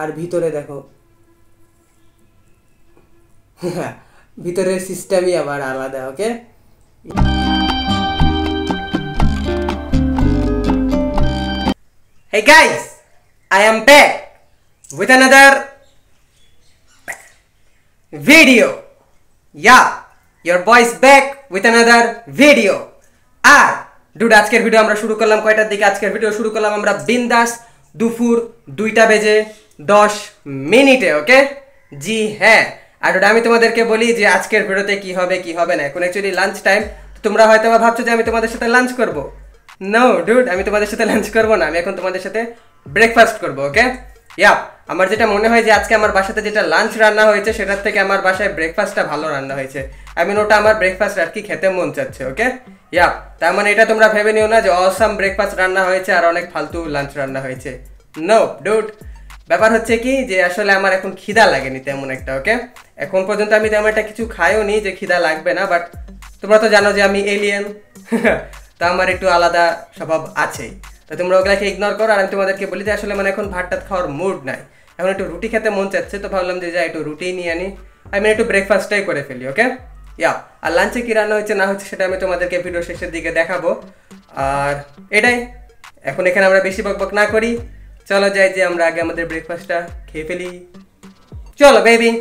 আর ভিতরে দেখো ভিতরের সিস্টেমই আবার আলাদা। ওকে, Hey guys, I am back with another video. Yeah, your boy is back with another video. আর dude, আজকের ভিডিও আমরা শুরু করলাম কয়টার দিকে? আজকের ভিডিও শুরু করলাম আমরা বিন্দাস দুপুর 2টা বেজে 10 মিনিটে। ওকে, জি হ্যাঁ। আর dude, আমি তোমাদেরকে বলি যে আজকের ভিডিওতে কি হবে না। এখন অ্যাকচুয়ালি লাঞ্চ টাইম। তোমরা হয়তো ভাবছো যে আমি তোমাদের সাথে লাঞ্চ করব। নো ডুড, আমি তোমাদের সাথে লাঞ্চ করব না, আমি এখন তোমাদের সাথে ব্রেকফাস্ট করব। ওকে, ইয়া, আমার যেটা মনে হয় যে আজকে আমার বাসাতে যেটা লাঞ্চ রান্না হয়েছে সেটার থেকে আমার বাসায় ব্রেকফাস্টটা ভালো রান্না হয়েছে। ওটা আমার ব্রেকফাস্ট আর কি খেতে মন চাচ্ছে। ওকে, ইয়া, তার মানে এটা তোমরা ভেবে নিও না যে অসাম ব্রেকফাস্ট রান্না হয়েছে আর অনেক ফালতু লাঞ্চ রান্না হয়েছে। নো ডুড, ব্যাপার হচ্ছে কি যে আসলে আমার এখন খিদা লাগেনি তেমন একটা। ওকে, এখন পর্যন্ত আমি তেমন একটা কিছু খাইও নি যে খিদা লাগবে না, বাট তোমরা তো জানো যে আমি এলিয়েন তো আমার একটু আলাদা স্বভাব আছে, তো তোমরা ওগুলাকে ইগনোর করো। আর আমি তোমাদেরকে বলি যে আসলে মানে এখন ভাত টাত খাওয়ার মুড নাই, এখন একটু রুটি খেতে মন চাচ্ছে, তো ভাবলাম যে একটু রুটি নিয়ে আনি, আমি একটু ব্রেকফাস্টটাই করে ফেলি। ওকে, ইয়া, আর লাঞ্চে কী রান্না হচ্ছে না হচ্ছে সেটা আমি তোমাদেরকে ভিডিও শেষের দিকে দেখাবো। আর এটাই, এখন এখানে আমরা বেশি বকবক না করি, চলো যাই যে আমরা আগে আমাদের ব্রেকফাস্টটা খেয়ে ফেলি। চলো বেবি।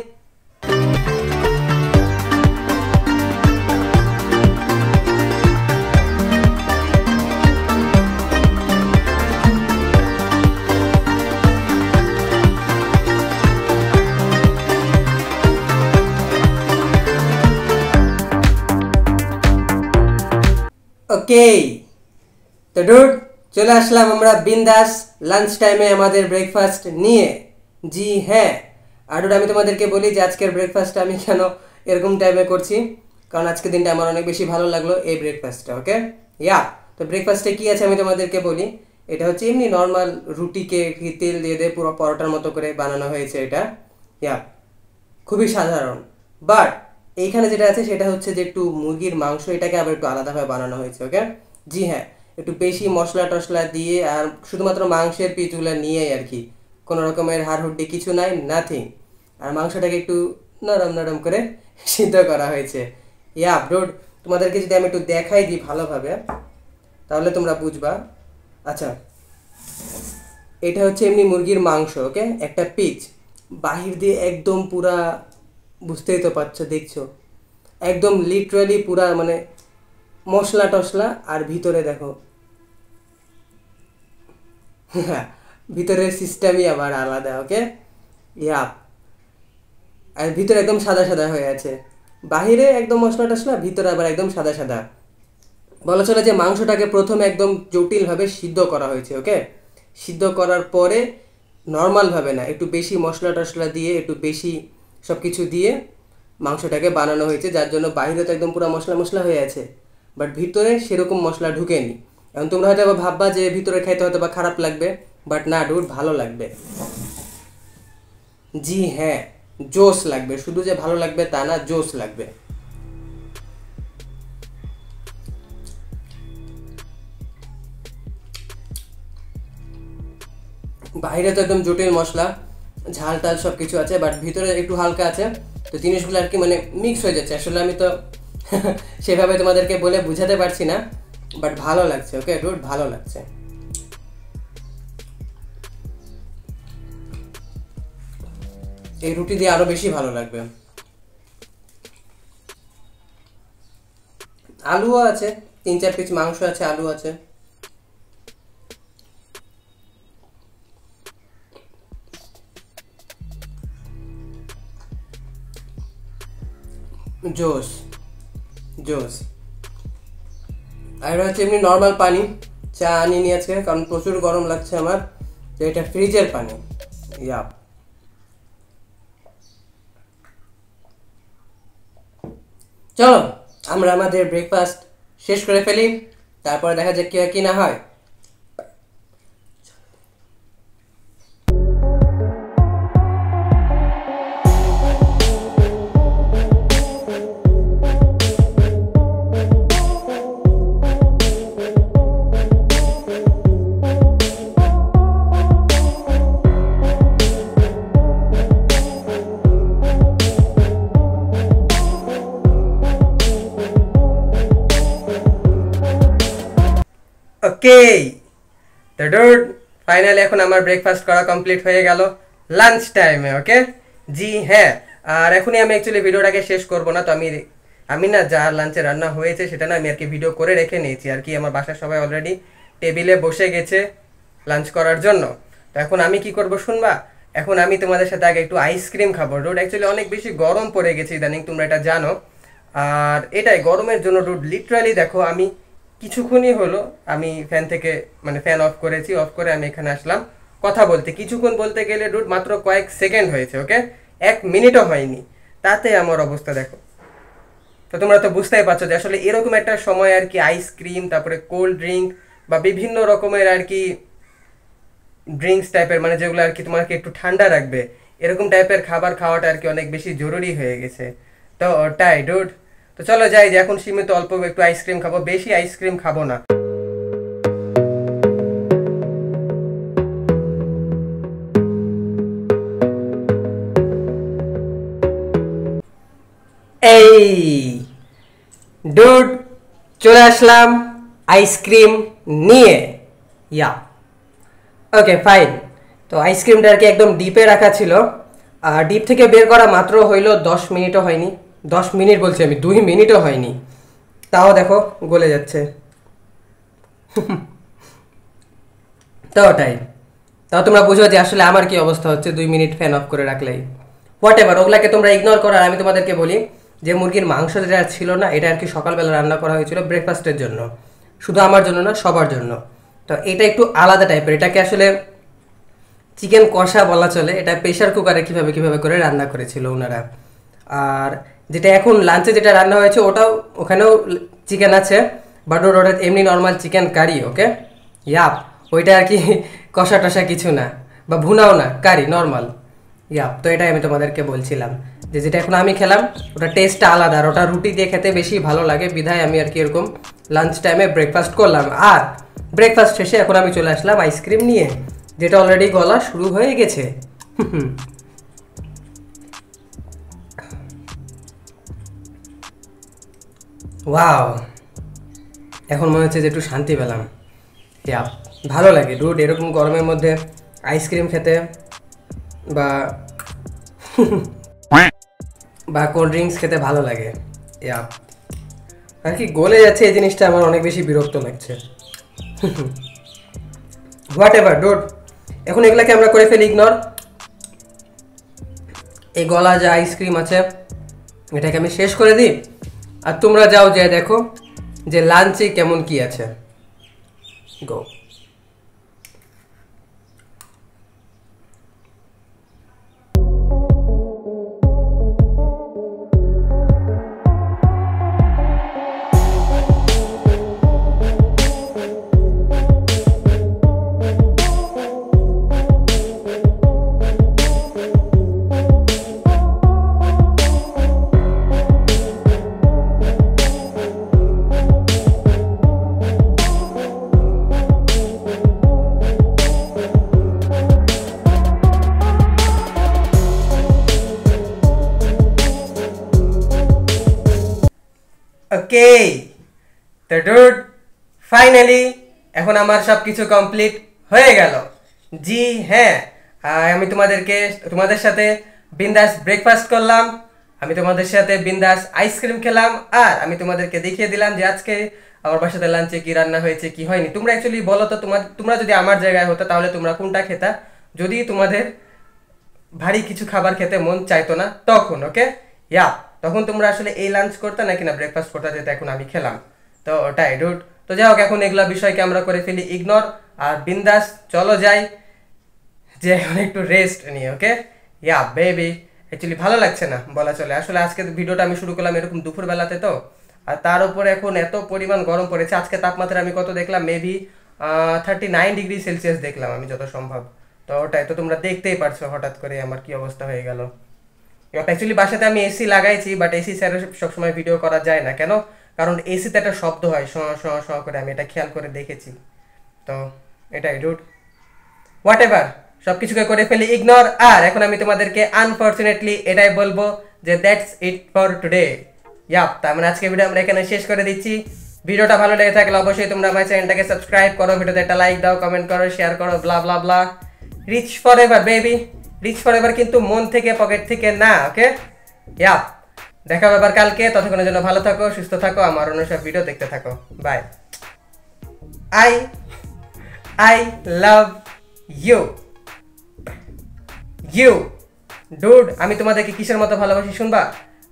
ওকে, তো ডুড চলে আসলাম আমরা বিন্দাস লাঞ্চ টাইমে আমাদের ব্রেকফাস্ট নিয়ে। জি হ্যাঁ। আর ডুড, আমি তোমাদেরকে বলি যে আজকের ব্রেকফাস্টটা আমি কেন এরকম টাইমে করছি, কারণ আজকের দিনটা আমার অনেক বেশি ভালো লাগলো এই ব্রেকফাস্টটা। ওকে, ইয়া, তো ব্রেকফাস্টে কী আছে আমি তোমাদেরকে বলি। এটা হচ্ছে এমনি নর্মাল রুটিকে তেল দিয়ে দিয়ে পুরো পরোটার মতো করে বানানো হয়েছে এটা। ইয়া, খুবই সাধারণ, বাট এইখানে যেটা আছে সেটা হচ্ছে যে একটু মুরগির মাংস, এটাকে আবার একটু আলাদাভাবে বানানো হয়েছে। ওকে, জি হ্যাঁ, একটু বেশি মশলা টশলা দিয়ে আর শুধুমাত্র মাংসের পিসগুলো নিয়ে আর কি, কোনো রকমের হাড় হুড্ডি কিছু নাই, নাথিং। আর মাংসটাকে একটু নরম নরম করে সিদ্ধ করা হয়েছে। ইয়া ব্রোড, তোমাদেরকে যদি আমি একটু দেখাই দিই ভালোভাবে তাহলে তোমরা বুঝবা। আচ্ছা, এটা হচ্ছে এমনি মুরগির মাংস। ওকে, একটা পিস বাহির দিয়ে একদম পুরা, বুঝতেই তো পারছো, দেখছো একদম লিটারালি পুরা মানে মশলা টশলা, আর ভিতরে দেখো ভিতরের সিস্টেমই আবার আলাদা। ওকে, ইয়া, আর ভিতরে একদম সাদা সাদা হয়ে আছে, বাহিরে একদম মশলা টশলা, ভিতরে আবার একদম সাদা সাদা। বলা চলে যে মাংসটাকে প্রথমে একদম জটিলভাবে সিদ্ধ করা হয়েছে। ওকে, সিদ্ধ করার পরে নর্মালভাবে না, একটু বেশি মশলা টশলা দিয়ে, একটু বেশি সব কিছু দিয়ে মাংসটাকে বানানো হয়েছে, যার জন্য বাইরে তো একদম পুরো মশলা মশলা হয়ে আছে, বাট ভিতরে সেরকম মশলা ঢুকেনি। এখন তোমরা হয়তো ভাববা যে ভিতরে খাইতে হয়তো বা খারাপ লাগবে, বাট না ডুড, ভালো লাগবে। জি হ্যাঁ, জোস লাগবে, শুধু যে ভালো লাগবে তা না, জোস লাগবে। বাইরে তো একদম জটিল মশলা, ঝাল টাল সব কিছু আছে, বাট ভিতরে একটু হালকা আছে, তো জিনিসগুলো আর কি মানে মিক্স হয়ে যাচ্ছে। আসলে আমি তো সেভাবে তোমাদেরকে বলে বুঝাতে পারছি না, বাট ভালো লাগছে। ওকে ডুড, ভালো লাগছে। এই রুটি দিয়ে আরো বেশি ভালো লাগবে। আলুও আছে, 3-4 পিস মাংস আছে, আলু আছে। জোস জোস। আর এটা হচ্ছে এমনি নর্মাল পানি, চা আনিনি আজকে কারণ প্রচুর গরম লাগছে আমার, তো এটা ফ্রিজের পানি। ইয়া, চলো আমরা আমাদের ব্রেকফাস্ট শেষ করে ফেলি, তারপরে দেখা যাক কি হয় কি না হয়। ওকে, তো ডুড ফাইনালি এখন আমার ব্রেকফাস্ট করা কমপ্লিট হয়ে গেল লাঞ্চ টাইমে। ওকে, জি হ্যাঁ, আর এখনই আমি অ্যাকচুয়ালি ভিডিওটাকে শেষ করব না। তো আমি না যা লাঞ্চে রান্না হয়েছে সেটা না আমি আর কি ভিডিও করে রেখে নিয়েছি আর কি। আমার বাসার সবাই অলরেডি টেবিলে বসে গেছে লাঞ্চ করার জন্য। তো এখন আমি কি করব শুনবা? এখন আমি তোমাদের সাথে আগে একটু আইসক্রিম খাবো। ডুড অ্যাকচুয়ালি অনেক বেশি গরম পড়ে গেছে ইদানিং, তোমরা এটা জানো। আর এটাই গরমের জন্য ডুড লিটারালি দেখো আমি কিছুক্ষণই হলো আমি ফ্যান থেকে মানে ফ্যান অফ করেছি, অফ করে আমি এখানে আসলাম কথা বলতে। কিছুক্ষণ বলতে গেলে ডুড মাত্র কয়েক সেকেন্ড হয়েছে। ওকে, 1 মিনিটও হয়নি, তাতে আমার অবস্থা দেখো। তো তোমরা তো বুঝতেই পারছো যে আসলে এরকম একটা সময় আর কি আইসক্রিম, তারপরে কোল্ড ড্রিঙ্ক বা বিভিন্ন রকমের আর কি ড্রিঙ্কস টাইপের, মানে যেগুলো আর কি তোমাকে একটু ঠান্ডা রাখবে, এরকম টাইপের খাবার খাওয়াটা আর কি অনেক বেশি জরুরি হয়ে গেছে। তো ওটাই ডুড। তো চলো যাই, যে এখন সীমিত অল্প একটু আইসক্রিম খাবো, বেশি আইসক্রিম খাবো না। এই ডুড চলে আসলাম আইসক্রিম নিয়ে। ইয়া ওকে ফাইন। তো আইসক্রিমটা আর কি একদম ডিপে রাখা ছিল, আর ডিপ থেকে বের করা মাত্র হইলো 10 মিনিটও হয়নি। 10 মিনিট বলছি আমি, 2 মিনিটও হয়নি, তাও দেখো গলে যাচ্ছে। তো ওটাই, তাও তোমরা বুঝো যে আসলে আমার কি অবস্থা হচ্ছে 2 মিনিট ফ্যান অফ করে রাখলেই। হোয়াট এভার, ওগুলাকে তোমরা ইগনোর করো। আর আমি তোমাদেরকে বলি যে মুরগির মাংস যেটা ছিল না, এটা আর কি সকালবেলা রান্না করা হয়েছিল ব্রেকফাস্টের জন্য, শুধু আমার জন্য না সবার জন্য। তো এটা একটু আলাদা টাইপের, এটাকে আসলে চিকেন কষা বলা চলে। এটা প্রেশার কুকারে কিভাবে কিভাবে করে রান্না করেছিল ওনারা। আর যেটা এখন লাঞ্চে যেটা রান্না হয়েছে ওটাও, ওখানেও চিকেন আছে, বাট ওটা এমনি নর্মাল চিকেন কারি। ওকে, ইয়াপ, ওইটা আর কি কষা টষা কিছু না, বা ভুনাও না, কারি নর্মাল। ইয়াপ, তো এটাই আমি তোমাদেরকে বলছিলাম যে যেটা এখন আমি খেলাম ওটা টেস্টটা আলাদা, আর ওটা রুটি দিয়ে খেতে বেশি ভালো লাগে, বিধায় আমি আর কি এরকম লাঞ্চ টাইমে ব্রেকফাস্ট করলাম। আর ব্রেকফাস্ট শেষে এখন আমি চলে আসলাম আইসক্রিম নিয়ে, যেটা অলরেডি গলা শুরু হয়ে গেছে। ওয়াও, এখন মনে হচ্ছে যে একটু শান্তি পেলাম। ইয়া, ভালো লাগে ডুড এরকম গরমের মধ্যে আইসক্রিম খেতে, বা বা কোল্ড ড্রিঙ্কস খেতে ভালো লাগে। ইয়া, আর কি গলে যাচ্ছে এই জিনিসটা আমার অনেক বেশি বিরক্ত লাগছে। হোয়াট এভার ডুড, এখন এগুলাকে আমরা করে ফেলি ইগনোর। এই গলা যে আইসক্রিম আছে এটাকে আমি শেষ করে দিই, আর তোমরা যাও যে দেখো যে লাঞ্চে কেমন কি আছে। গো। ওকে, তো ডুড ফাইনালি এখন আমার সব কিছু কমপ্লিট হয়ে গেল। জি হ্যাঁ, আমি তোমাদের সাথে বিন্দাস ব্রেকফাস্ট করলাম, আমি তোমাদের সাথে বিন্দাস আইসক্রিম খেলাম, আর আমি তোমাদেরকে দেখিয়ে দিলাম যে আজকে আমার বাসাতে লাঞ্চে কি রান্না হয়েছে কি হয়নি। তোমরা অ্যাকচুয়ালি বলো তো, তোমরা যদি আমার জায়গায় হতো তাহলে তোমরা কোনটা খেতা যদি তোমাদের ভারী কিছু খাবার খেতে মন চাইতো না তখন? ওকে, ইয়া, তখন তোমরা আসলে এই লাঞ্চ করতে নাকি না ব্রেকফাস্ট করতে, যেটা এখন আমি খেলাম। তো ওটাই ডুড। তো যাই হোক, এখন এগুলা বিষয়কে আমরা করে ফেলি ইগনোর, আর বিন্দাস চলো যাই যে এখন একটু রেস্ট নিয়ে। ওকে, ইয়া বেবি, অ্যাকচুয়ালি ভালো লাগছে না বলা চলে। আসলে আজকে ভিডিওটা আমি শুরু করলাম এরকম দুপুরবেলাতে, তো আর তার উপরে এখন এত পরিমাণ গরম পড়েছে। আজকে তাপমাত্রা আমি কত দেখলাম, মেবি 39 ডিগ্রি সেলসিয়াস দেখলাম আমি যত সম্ভব। তো ওটাই, তো তোমরা দেখতেই পারছো হঠাৎ করে আমার কি অবস্থা হয়ে গেল। অ্যাকচুয়ালি বাসাতে আমি এসি লাগাইছি, বাট এসি স্যারের সবসময় ভিডিও করা যায় না। কেন? কারণ এসিতে একটা শব্দ হয় শ শ শ করে, আমি এটা খেয়াল করে দেখেছি। তো এটাই ডুড, হোয়াট এভার, সব কিছুকে করে ফেলি ইগনোর। আর এখন আমি তোমাদেরকে আনফর্চুনেটলি এটাই বলবো যে that's it for today. Yup, তার মানে আজকে ভিডিও আমরা এখানে শেষ করে দিচ্ছি। ভিডিওটা ভালো লেগে থাকলে অবশ্যই তোমরা আমার চ্যানেলটাকে সাবস্ক্রাইব করো, ভিডিওতে একটা লাইক দাও, কমেন্ট করো, শেয়ার করো, blah blah blah. Rich forever baby, rich forever কিন্তু মন থেকে পকেট থেকে না, ওকে? ইয়া, দেখা হবে আবার কালকে। ততক্ষণের জন্য ভালো থাকো, সুস্থ থাকো, আমার অন্য সব ভিডিও দেখতে থাকো। Bye. I I love you you dude. আমি তোমাদেরকে কিসের মতো ভালোবাসি শুনবা?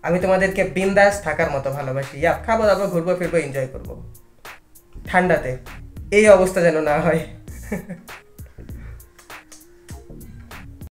আমি তোমাদেরকে বিন্দাস থাকার মতো ভালোবাসি। ইয়া, খাবো দাবো, ঘুরবো ফিরবো, এনজয় করবো ঠান্ডাতে। এই অবস্থা যেন না হয়।